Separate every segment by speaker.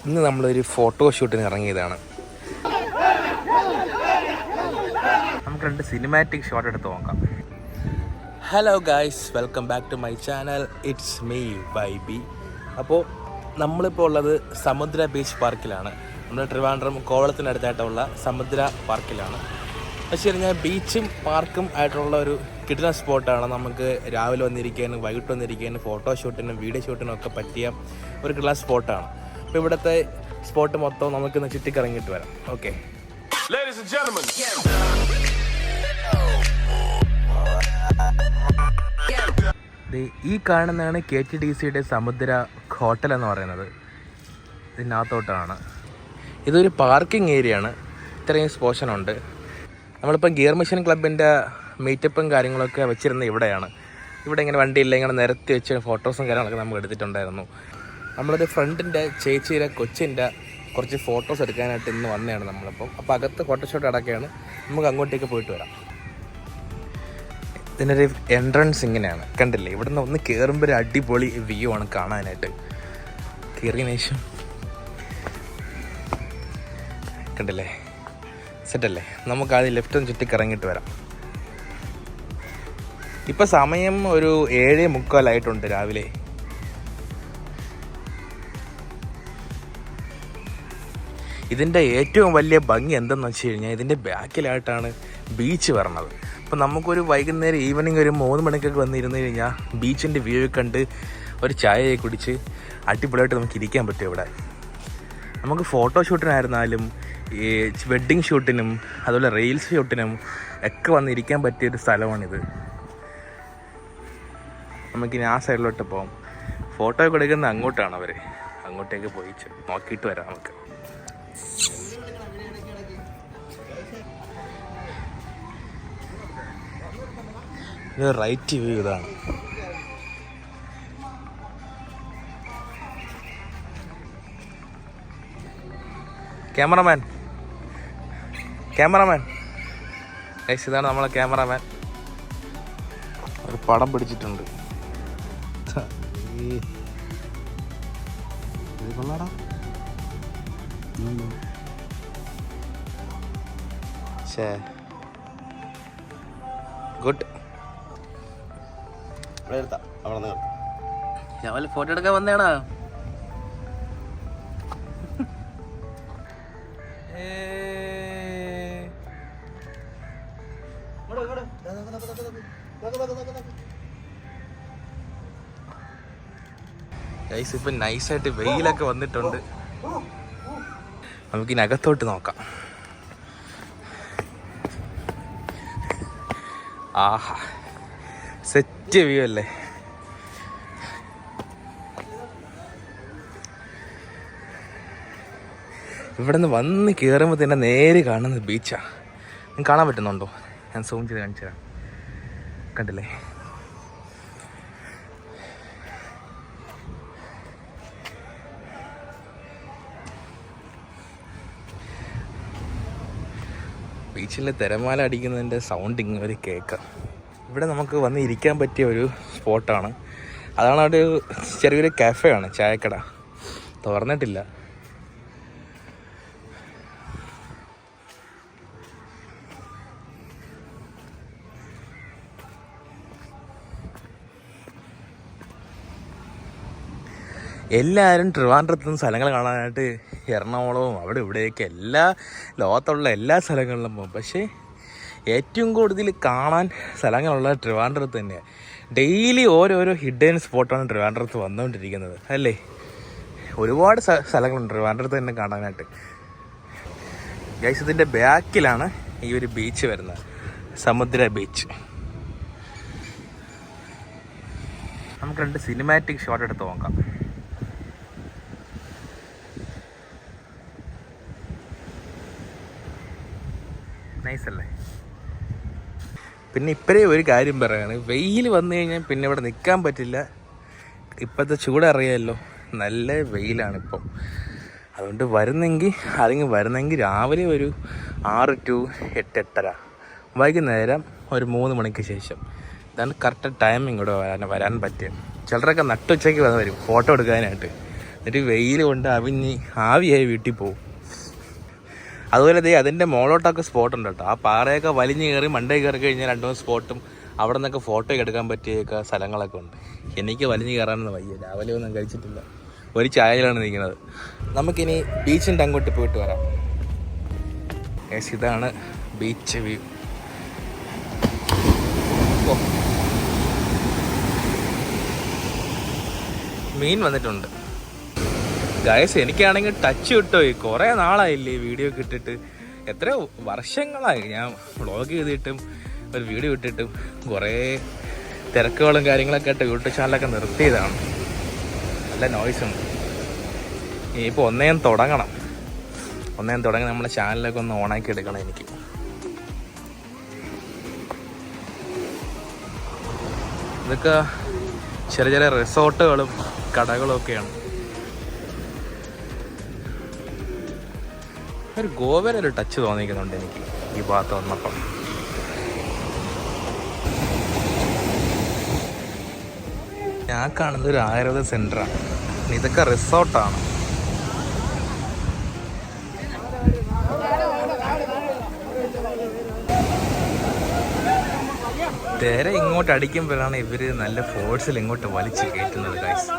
Speaker 1: ഇന്ന് നമ്മളൊരു ഫോട്ടോഷൂട്ടിന് ഇറങ്ങിയതാണ്. നമുക്ക് 2 സിനിമാറ്റിക് ഷോട്ട് എടുത്ത് നോക്കാം. Hello guys, welcome back to my channel. It's me വൈബി. അപ്പോൾ നമ്മളിപ്പോൾ ഉള്ളത് സമുദ്ര ബീച്ച് പാർക്കിലാണ്. നമ്മുടെ ട്രിവാൻഡ്രം കോവളത്തിനടുത്തായിട്ടുള്ള സമുദ്ര പാർക്കിലാണ്. പക്ഷേ കഴിഞ്ഞാൽ ബീച്ചും പാർക്കും ആയിട്ടുള്ള ഒരു കിട്ടുന്ന സ്പോട്ടാണ്. നമുക്ക് രാവിലെ വന്നിരിക്കാനും വൈകിട്ട് വന്നിരിക്കാനും ഫോട്ടോഷൂട്ടിനും വീഡിയോ ഷൂട്ടിനും ഒക്കെ പറ്റിയ ഒരു കിട്ടുന്ന സ്പോട്ടാണ്. അപ്പോൾ ഇവിടുത്തെ സ്പോട്ട് മൊത്തം നമുക്കിന്ന് ചുറ്റിക്കറങ്ങിയിട്ട് വരാം. ഓക്കെ, ഈ കാണുന്നതാണ് KTDCയുടെ സമുദ്ര ഹോട്ടൽ എന്ന് പറയുന്നത്. ഇതിനകത്തോട്ടാണ്. ഇതൊരു പാർക്കിംഗ് ഏരിയ ആണ്. ഇത്രയും പോർഷനുണ്ട്. നമ്മളിപ്പം ഗിയർ മിഷൻ ക്ലബിൻ്റെ മീറ്റപ്പും കാര്യങ്ങളൊക്കെ വെച്ചിരുന്നത് ഇവിടെയാണ്. ഇവിടെ ഇങ്ങനെ വണ്ടിയില്ല, ഇങ്ങനെ നിരത്തി വെച്ച് ഫോട്ടോസും കാര്യങ്ങളൊക്കെ നമുക്ക് എടുത്തിട്ടുണ്ടായിരുന്നു. നമ്മളൊരു ഫ്രണ്ടിൻ്റെ ചേച്ചിയുടെ കൊച്ചിൻ്റെ കുറച്ച് ഫോട്ടോസ് എടുക്കാനായിട്ട് ഇന്ന് വന്നതാണ് നമ്മളിപ്പം. അപ്പോൾ അകത്ത് ഫോട്ടോഷൂട്ട് അടക്കുകയാണ്. നമുക്ക് അങ്ങോട്ടേക്ക് പോയിട്ട് വരാം. ഇതിനൊരു എൻട്രൻസ് ഇങ്ങനെയാണ്, കണ്ടില്ലേ? ഇവിടുന്ന് ഒന്ന് കയറുമ്പോൾ ഒരു അടിപൊളി വ്യൂ ആണ് കാണാനായിട്ട്. കയറിയതിനു ശേഷം കണ്ടില്ലേ, സെറ്റല്ലേ? നമുക്ക് ആദ്യം ലെഫ്റ്റ് ചുറ്റിക്കറങ്ങിയിട്ട് വരാം. ഇപ്പം സമയം ഒരു 7:45 രാവിലെ. ഇതിൻ്റെ ഏറ്റവും വലിയ ഭംഗി എന്തെന്ന് വെച്ച് കഴിഞ്ഞാൽ ഇതിൻ്റെ ബാക്കിലായിട്ടാണ് ബീച്ച് വരണത്. അപ്പം നമുക്കൊരു വൈകുന്നേരം ഈവനിങ് ഒരു 3 മണിക്കൊക്കെ വന്നിരുന്നു കഴിഞ്ഞാൽ ബീച്ചിൻ്റെ വ്യൂ കണ്ട് ഒരു ചായയൊക്കെ കുടിച്ച് അടിപൊളിയായിട്ട് നമുക്ക് ഇരിക്കാൻ പറ്റും ഇവിടെ. നമുക്ക് ഫോട്ടോഷൂട്ടിനായിരുന്നാലും ഈ വെഡ്ഡിങ് ഷൂട്ടിനും അതുപോലെ റീൽസ് ഷൂട്ടിനും ഒക്കെ വന്നിരിക്കാൻ പറ്റിയൊരു സ്ഥലമാണിത്. നമുക്കിനി ആ സൈഡിലോട്ട് പോകാം. ഫോട്ടോ ഒക്കെ എടുക്കുന്നത് അങ്ങോട്ടാണ് അവർ. അങ്ങോട്ടേക്ക് പോയി നോക്കിയിട്ട് വരാം നമുക്ക്. ഇത് റൈറ്റ് വ്യൂ ഇതാണ്. ക്യാമറമാൻ ഗൈസ്, ഇതാണ് നമ്മളെ ക്യാമറമാൻ. ഒരു പടം പിടിച്ചിട്ടുണ്ട്. ഗുഡ്. ഞാൻ ഫോട്ടോ എടുക്കാൻ വന്നേടാ. ഗൈസ്, ഇപ്പം നൈസായിട്ട് വെയിലൊക്കെ വന്നിട്ടുണ്ട്. നമുക്കിനകത്തോട്ട് നോക്കാം. ആഹാ, സെറ്റ് വ്യൂ അല്ലേ? ഇവിടെ നിന്ന് വന്ന് കയറുമ്പോൾ തന്നെ നേരെ കാണുന്നത് ബീച്ചാണ്. നിങ്ങൾക്ക് കാണാൻ പറ്റുന്നുണ്ടോ? ഞാൻ സൂം ചെയ്ത് കാണിച്ചു തരാം. കണ്ടില്ലേ? ബീച്ചിൽ തിരമാല അടിക്കുന്നതിൻ്റെ സൗണ്ട് ഇങ്ങനെ കേൾക്കാം. ഇവിടെ നമുക്ക് വന്ന് ഇരിക്കാൻ പറ്റിയ ഒരു സ്പോട്ടാണ്. അതാണ് അവിടെ ചെറിയൊരു കാഫെയാണ്, ചായക്കട. തുറന്നിട്ടില്ല. എല്ലാവരും ട്രിവാൻഡ്രത്തു നിന്ന് സ്ഥലങ്ങൾ കാണാനായിട്ട് എറണാകുളവും അവിടെ ഇവിടെയൊക്കെ ലോകത്തുള്ള എല്ലാ സ്ഥലങ്ങളിലും പോകും. പക്ഷേ ഏറ്റവും കൂടുതൽ കാണാൻ സ്ഥലങ്ങളുള്ള ട്രിവാൻഡ്രത്ത് തന്നെയാണ്. ഡെയിലി ഓരോരോ ഹിഡൻ സ്പോട്ടാണ് ട്രിവാൻഡ്രത്ത് വന്നുകൊണ്ടിരിക്കുന്നത്, അല്ലേ? ഒരുപാട് സ്ഥലങ്ങളുണ്ട് ട്രിവാൻഡ്രത്ത് തന്നെ കാണാനായിട്ട്. ഗൈസ്, ഇതിൻ്റെ ബാക്കിലാണ് ഈ ഒരു ബീച്ച് വരുന്നത്, സമുദ്ര ബീച്ച്. നമുക്ക് 2 സിനിമാറ്റിക് ഷോട്ട് എടുത്ത് നോക്കാം. നൈസല്ലേ? പിന്നെ ഇപ്പോഴേ ഒരു കാര്യം പറയാണ്, വെയിൽ വന്നു കഴിഞ്ഞാൽ പിന്നെ ഇവിടെ നിൽക്കാൻ പറ്റില്ല. ഇപ്പോഴത്തെ ചൂടറിയാമല്ലോ, നല്ല വെയിലാണിപ്പം. അതുകൊണ്ട് വരുന്നെങ്കിൽ രാവിലെ ഒരു 6 to 8, 8:30, വൈകുന്നേരം ഒരു 3 മണിക്ക് ശേഷം. ഇതാണ് കറക്റ്റ് ടൈമിങ് ഇവിടെ വരാൻ പറ്റിയത്. ചിലരൊക്കെ നട്ടുച്ചയ്ക്ക് വരും ഫോട്ടോ എടുക്കാനായിട്ട്. എന്നിട്ട് വെയിൽ കൊണ്ട് അവിഞ്ഞ് ആവിയായി വീട്ടിൽ പോകും. അതുപോലെ അതിൻ്റെ മുകളോട്ടൊക്കെ സ്പോട്ടുണ്ട് കേട്ടോ. ആ പാറയൊക്കെ വലിഞ്ഞ് കയറി മണ്ടേ കയറി കഴിഞ്ഞാൽ 2-3 സ്പോട്ടും അവിടെ നിന്നൊക്കെ ഫോട്ടോ എടുക്കാൻ പറ്റിയൊക്കെ സ്ഥലങ്ങളൊക്കെ ഉണ്ട്. എനിക്ക് വലിഞ്ഞ് കയറാനൊന്നും വയ്യ, രാവിലെ ഒന്നും കഴിച്ചിട്ടില്ല, ഒരു ചായയിലാണ് നിൽക്കുന്നത്. നമുക്കിനി ബീച്ചിൻ്റെ അങ്ങോട്ട് പോയിട്ട് വരാം. ഇതാണ് ബീച്ച് വ്യൂ. മീൻ വന്നിട്ടുണ്ട് ഗൈസ്. എനിക്കാണെങ്കിൽ ടച്ച് കിട്ടുപോയി. കുറേ നാളായില്ലേ വീഡിയോ ഇട്ടിട്ട്, എത്രയോ വർഷങ്ങളായി ഞാൻ വ്ളോഗ് ചെയ്തിട്ടും ഒരു വീഡിയോ ഇട്ടിട്ടും. കുറേ തിരക്കുകളും കാര്യങ്ങളൊക്കെ ആയിട്ട് യൂട്യൂബ് ചാനലൊക്കെ നിർത്തിയതാണ്. നല്ല നോയ്സ് ഉണ്ട്. ഇനിയിപ്പോൾ ഒന്നേം തുടങ്ങി നമ്മളെ ചാനലൊക്കെ ഒന്ന് ഓണാക്കി എടുക്കണം എനിക്ക്. ഇതൊക്കെ ചെറിയ ചെറിയ റിസോർട്ടുകളും കടകളും ഒക്കെയാണ്. ഒരു ഗോവയിലെ ഒരു ടച്ച് തോന്നിക്കുന്നുണ്ട് എനിക്ക് ഈ ഭാഗത്ത് വന്നപ്പം. ഞാൻ കാണുന്നത് ഒരു ആയുർവേദ സെൻ്ററാണ്. ഇതൊക്കെ റിസോർട്ടാണ്. തിര ഇങ്ങോട്ട് അടിക്കുമ്പോഴാണ് ഇവര് നല്ല ഫോഴ്സിൽ ഇങ്ങോട്ട് വലിച്ചു കയറ്റുന്നത് ഗൈസ്.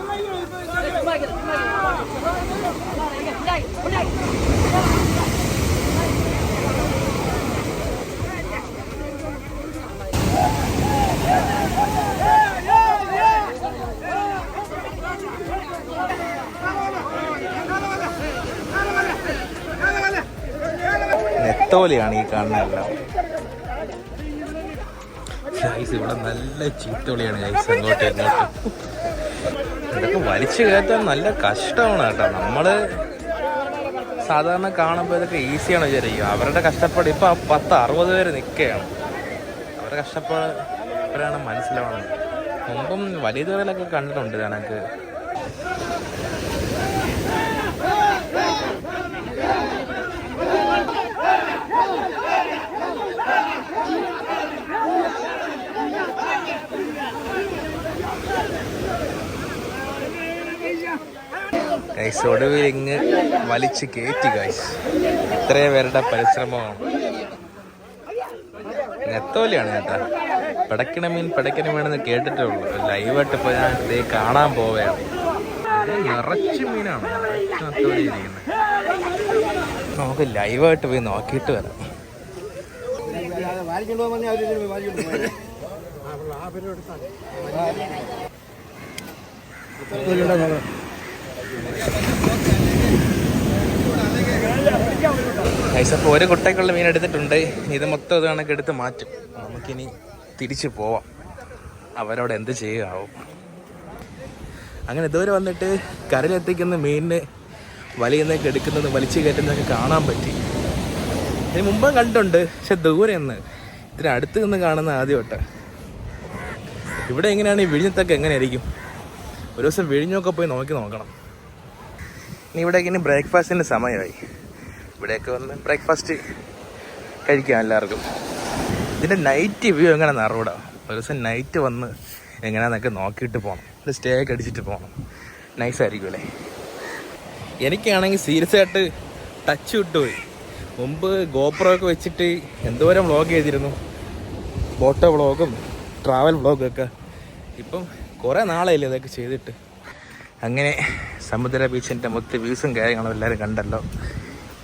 Speaker 1: നെത്തോലിയാണ് ഈ കാണുന്നതെല്ലാം ഗൈസ്. ഇവിടെ നല്ല ചീത്തോളിയാണ് ഗൈസ്. അങ്ങോട്ട് ഇങ്ങോട്ട് ഇതൊക്കെ വലിച്ചു കയറ്റാൻ നല്ല കഷ്ടമാണ് കേട്ടോ. നമ്മള് സാധാരണ കാണുമ്പോൾ ഇതൊക്കെ ഈസിയാണ് വിചാരിക്കും. അവരുടെ കഷ്ടപ്പാട് ഇപ്പൊ 10-60 പേര് നിൽക്കുകയാണ്. അവരുടെ കഷ്ടപ്പാട് ഇവരാണ് മനസ്സിലാവുന്നത്. മുമ്പും വലിയ തുറയിലൊക്കെ കണ്ടിട്ടുണ്ട് ഞാനൊക്കെ. ഗൈസ് ഒടുവിൽ ഇങ്ങ് വലിച്ച് കയറ്റി ഗൈസ്. ഇത്രയും പേരുടെ പരിശ്രമമാണ്. നെത്തോലിയാണ് കേട്ടാ. പിടക്കണ മീനെന്ന് കേട്ടിട്ടേ ഉള്ളൂ. ലൈവായിട്ട് ഇപ്പോൾ ഞാൻ ഇതേ കാണാൻ പോവുകയാണ്. നിറച്ച് മീനാണ്, നിറച്ച് നെത്തോലി ഇരിക്കുന്നത്. നമുക്ക് ലൈവായിട്ട് പോയി നോക്കിയിട്ട് വരാം. അപ്പോൾ ഒരു കുട്ടയ്ക്കുള്ള മീൻ എടുത്തിട്ടുണ്ട്. ഇത് മൊത്തം ഇത് കണക്ക് എടുത്ത് മാറ്റും. നമുക്കിനി തിരിച്ചു പോവാം. അവരോട് എന്ത് ചെയ്യുകയാവും. അങ്ങനെ ഇതുവരെ വന്നിട്ട് കരയിലെത്തിക്കുന്ന മീനിന് വലിയുന്നതൊക്കെ എടുക്കുന്നത് വലിച്ചു കയറ്റുന്നതൊക്കെ കാണാൻ പറ്റി. ഇതിന് മുമ്പ് കണ്ടിട്ടുണ്ട്, പക്ഷെ ദൂരെ നിന്ന് ഇതിന് അടുത്ത് നിന്ന് കാണുന്ന ആദ്യമായിട്ട്. ഇവിടെ എങ്ങനെയാണ് ഈ വിഴിഞ്ഞത്തൊക്കെ എങ്ങനെയായിരിക്കും? ഒരു ദിവസം വിഴിഞ്ഞൊക്കെ പോയി നോക്കണം. ഇനി ഇവിടേക്ക് ഇനി ബ്രേക്ക്ഫാസ്റ്റിൻ്റെ സമയമായി. ഇവിടെയൊക്കെ വന്ന് ബ്രേക്ക്ഫാസ്റ്റ് കഴിക്കാം എല്ലാവർക്കും. ഇതിൻ്റെ നൈറ്റ് വ്യൂ എങ്ങനെയാണെന്ന് അറിവിടാം. ഒരു ദിവസം നൈറ്റ് വന്ന് എങ്ങനെയാണെന്നൊക്കെ നോക്കിയിട്ട് പോകണം. ഒരു സ്റ്റേ ഒക്കെ അടിച്ചിട്ട് പോകണം. നൈസായിരിക്കും അല്ലേ? എനിക്കാണെങ്കിൽ സീരിയസ് ആയിട്ട് ടച്ച് വിട്ടുപോയി. മുമ്പ് ഗോപ്രോ ഒക്കെ വെച്ചിട്ട് എന്തോരം വ്ളോഗ് ചെയ്തിരുന്നു, ഫോട്ടോ വ്ളോഗും ട്രാവൽ വ്ളോഗും ഒക്കെ. ഇപ്പം കുറേ നാളായില്ലേ ഇതൊക്കെ ചെയ്തിട്ട്. അങ്ങനെ സമുദ്ര ബീച്ചിൻ്റെ മൊത്തം വ്യൂസും കാര്യങ്ങളും എല്ലാവരും കണ്ടല്ലോ.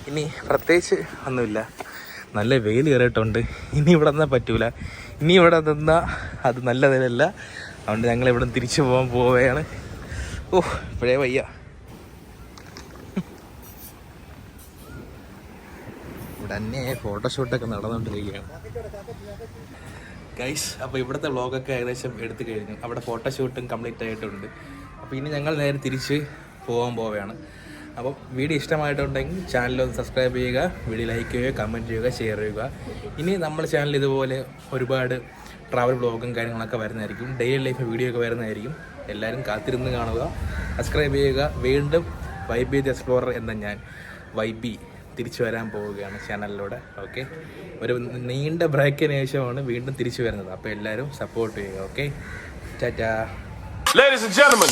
Speaker 1: ഇനി പ്രത്യേകിച്ച് ഒന്നുമില്ല. നല്ല വെയിൽ കയറിയിട്ടുണ്ട്. ഇനി ഇവിടെ നിന്നാൽ പറ്റൂല. ഇനി ഇവിടെ നിന്നാൽ അത് നല്ലതിലല്ല. അതുകൊണ്ട് ഞങ്ങൾ ഇവിടെ തിരിച്ചു പോവുകയാണ്. ഇപ്പോഴേ വയ്യ. ഇവിടെ തന്നെ ഫോട്ടോഷൂട്ടൊക്കെ നടന്നുകൊണ്ടിരിക്കുകയാണ് ഗൈസ്. അപ്പോൾ ഇവിടുത്തെ വ്ളോഗൊക്കെ ഏകദേശം എടുത്തു കഴിഞ്ഞു. അവിടെ ഫോട്ടോഷൂട്ടും കംപ്ലീറ്റ് ആയിട്ടുണ്ട്. അപ്പോൾ ഇനി ഞങ്ങൾ നേരെ തിരിച്ച് പോവുകയാണ്. അപ്പോൾ വീഡിയോ ഇഷ്ടമായിട്ടുണ്ടെങ്കിൽ ചാനലൊന്ന് സബ്സ്ക്രൈബ് ചെയ്യുക, വീഡിയോ ലൈക്ക് ചെയ്യുക, കമൻറ്റ് ചെയ്യുക, ഷെയർ ചെയ്യുക. ഇനി നമ്മുടെ ചാനൽ ഇതുപോലെ ഒരുപാട് ട്രാവൽ വ്ളോഗും കാര്യങ്ങളൊക്കെ വരുന്നതായിരിക്കും. ഡെയിലി ലൈഫ് വീഡിയോ ഒക്കെ വരുന്നതായിരിക്കും. എല്ലാവരും കാത്തിരുന്ന് കാണുക, സബ്സ്ക്രൈബ് ചെയ്യുക. വീണ്ടും വൈബി ദി എക്സ്പ്ലോറർ എന്ന ഞാൻ വൈബി തിരിച്ചു വരാൻ പോവുകയാണ് ചാനലിലൂടെ. ഓക്കെ, ഒരു നീണ്ട ബ്രേക്കിന് ശേഷമാണ് വീണ്ടും തിരിച്ചു വരുന്നത്. അപ്പോൾ എല്ലാവരും സപ്പോർട്ട് ചെയ്യുക. Okay, Tata. Ladies and gentlemen.